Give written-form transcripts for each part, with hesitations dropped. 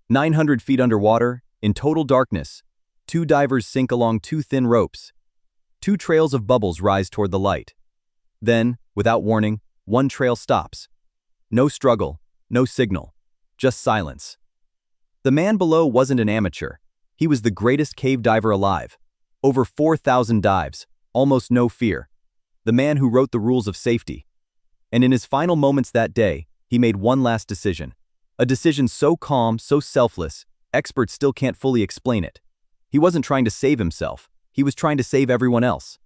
900 feet underwater, in total darkness, two divers sink along two thin ropes. Two trails of bubbles rise toward the light. Then, without warning, one trail stops. No struggle, no signal, just silence. The man below wasn't an amateur. He was the greatest cave diver alive. Over 4,000 dives, almost no fear. The man who wrote the rules of safety. And in his final moments that day, he made one last decision. A decision so calm, so selfless, experts still can't fully explain it. He wasn't trying to save himself. He was trying to save everyone else.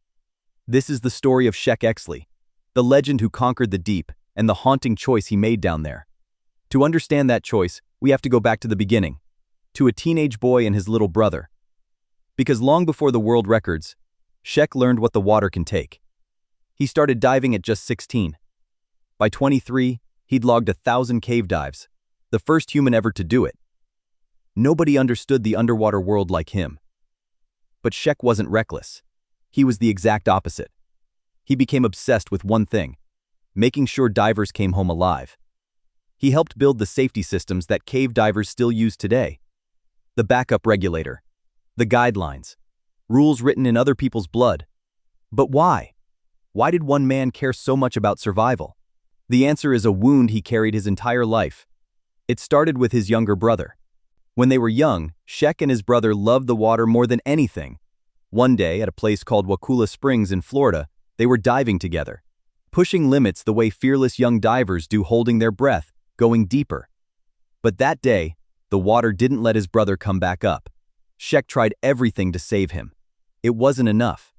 This is the story of Sheck Exley, the legend who conquered the deep, and the haunting choice he made down there. To understand that choice, we have to go back to the beginning, to a teenage boy and his little brother. Because long before the world records, Sheck learned what the water can take. He started diving at just 16. By 23, he'd logged 1,000 cave dives, the first human ever to do it. Nobody understood the underwater world like him. But Sheck wasn't reckless. He was the exact opposite. He became obsessed with one thing: making sure divers came home alive. He helped build the safety systems that cave divers still use today. The backup regulator, the guidelines, rules written in other people's blood. But why? Why did one man care so much about survival? The answer is a wound he carried his entire life. It started with his younger brother. When they were young, Sheck and his brother loved the water more than anything. One day, at a place called Wakulla Springs in Florida, they were diving together, pushing limits the way fearless young divers do, holding their breath, going deeper. But that day, the water didn't let his brother come back up. Sheck tried everything to save him. It wasn't enough.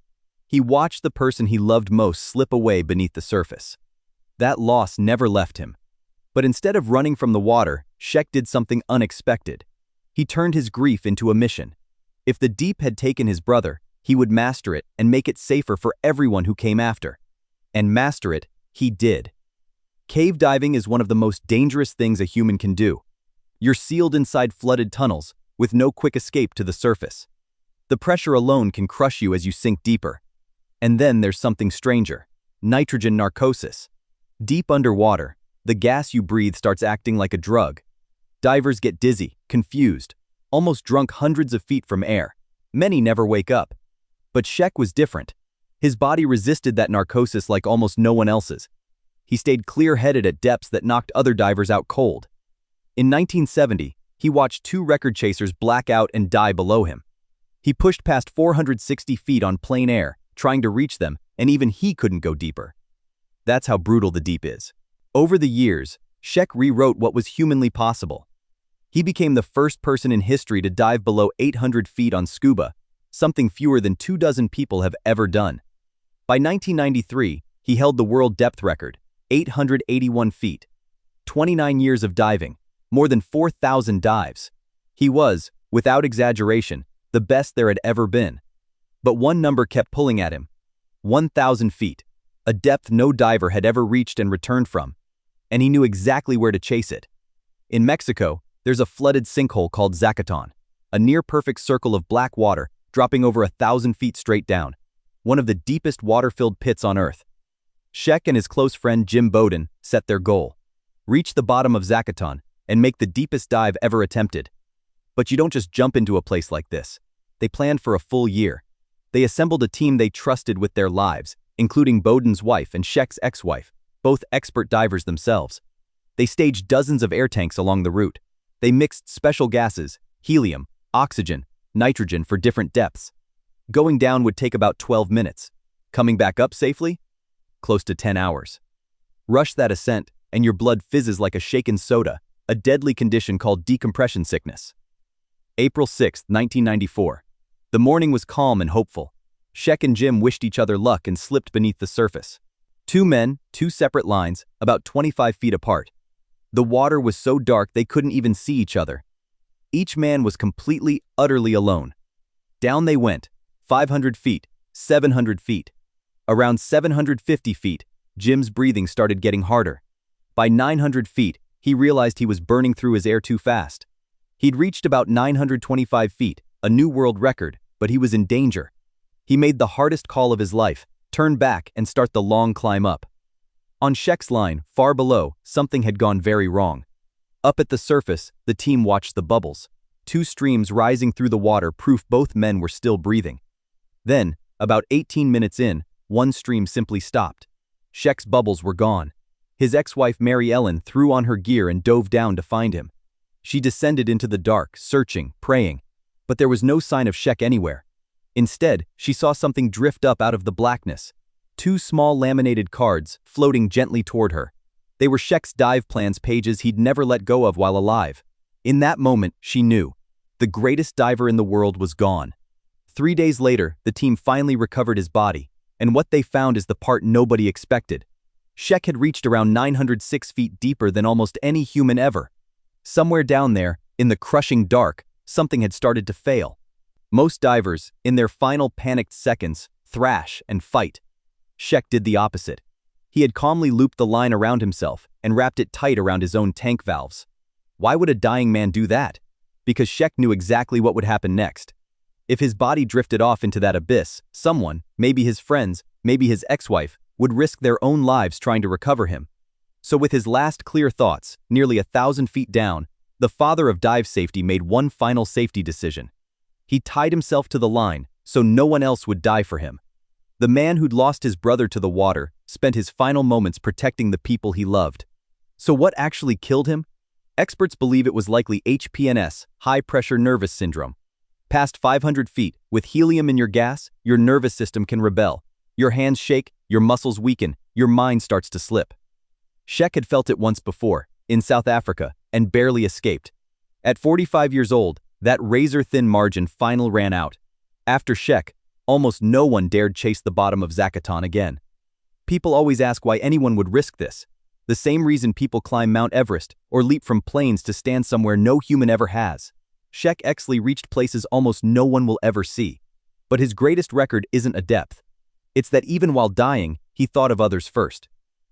He watched the person he loved most slip away beneath the surface. That loss never left him. But instead of running from the water, Sheck did something unexpected. He turned his grief into a mission. If the deep had taken his brother, he would master it and make it safer for everyone who came after. And master it, he did. Cave diving is one of the most dangerous things a human can do. You're sealed inside flooded tunnels, with no quick escape to the surface. The pressure alone can crush you as you sink deeper. And then there's something stranger: nitrogen narcosis. Deep underwater, the gas you breathe starts acting like a drug. Divers get dizzy, confused, almost drunk hundreds of feet from air. Many never wake up. But Sheck was different. His body resisted that narcosis like almost no one else's. He stayed clear-headed at depths that knocked other divers out cold. In 1970, he watched two record chasers black out and die below him. He pushed past 460 feet on plain air, trying to reach them, and even he couldn't go deeper. That's how brutal the deep is. Over the years, Sheck rewrote what was humanly possible. He became the first person in history to dive below 800 feet on scuba, something fewer than 24 people have ever done. By 1993, he held the world depth record, 881 feet. 29 years of diving, more than 4,000 dives. He was, without exaggeration, the best there had ever been. But one number kept pulling at him: 1,000 feet, a depth no diver had ever reached and returned from. And he knew exactly where to chase it. In Mexico, there's a flooded sinkhole called Zacatón, a near-perfect circle of black water dropping over 1,000 feet straight down, one of the deepest water-filled pits on Earth. Sheck and his close friend Jim Bowden set their goal: reach the bottom of Zacatón and make the deepest dive ever attempted. But you don't just jump into a place like this. They planned for a full year. They assembled a team they trusted with their lives, including Bowden's wife and Sheck's ex-wife, both expert divers themselves. They staged dozens of air tanks along the route. They mixed special gases, helium, oxygen, nitrogen for different depths. Going down would take about 12 minutes. Coming back up safely? Close to 10 hours. Rush that ascent, and your blood fizzes like a shaken soda, a deadly condition called decompression sickness. April 6, 1994. The morning was calm and hopeful. Sheck and Jim wished each other luck and slipped beneath the surface. Two men, two separate lines, about 25 feet apart. The water was so dark they couldn't even see each other. Each man was completely, utterly alone. Down they went, 500 feet, 700 feet. Around 750 feet, Jim's breathing started getting harder. By 900 feet, he realized he was burning through his air too fast. He'd reached about 925 feet, a new world record, but he was in danger. He made the hardest call of his life: turn back and start the long climb up. On Sheck's line, far below, something had gone very wrong. Up at the surface, the team watched the bubbles. Two streams rising through the water proof both men were still breathing. Then, about 18 minutes in, one stream simply stopped. Sheck's bubbles were gone. His ex-wife Mary Ellen threw on her gear and dove down to find him. She descended into the dark, searching, praying. But there was no sign of Sheck anywhere. Instead, she saw something drift up out of the blackness. Two small laminated cards, floating gently toward her. They were Sheck's dive plans pages he'd never let go of while alive. In that moment, she knew. The greatest diver in the world was gone. 3 days later, the team finally recovered his body, and what they found is the part nobody expected. Sheck had reached around 906 feet deeper than almost any human ever. Somewhere down there, in the crushing dark, something had started to fail. Most divers, in their final panicked seconds, thrash and fight. Sheck did the opposite. He had calmly looped the line around himself and wrapped it tight around his own tank valves. Why would a dying man do that? Because Sheck knew exactly what would happen next. If his body drifted off into that abyss, someone, maybe his friends, maybe his ex-wife, would risk their own lives trying to recover him. So with his last clear thoughts, nearly 1,000 feet down, the father of dive safety made one final safety decision. He tied himself to the line so no one else would die for him. The man who'd lost his brother to the water spent his final moments protecting the people he loved. So what actually killed him? Experts believe it was likely HPNS, high-pressure nervous syndrome. Past 500 feet, with helium in your gas, your nervous system can rebel. Your hands shake, your muscles weaken, your mind starts to slip. Sheck had felt it once before, in South Africa, and barely escaped. At 45 years old, that razor-thin margin finally ran out. After Sheck, almost no one dared chase the bottom of Zacatón again. People always ask why anyone would risk this. The same reason people climb Mount Everest or leap from planes to stand somewhere no human ever has. Sheck Exley reached places almost no one will ever see. But his greatest record isn't a depth. It's that even while dying, he thought of others first.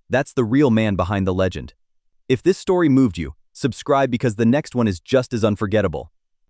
That's the real man behind the legend. If this story moved you, subscribe because the next one is just as unforgettable.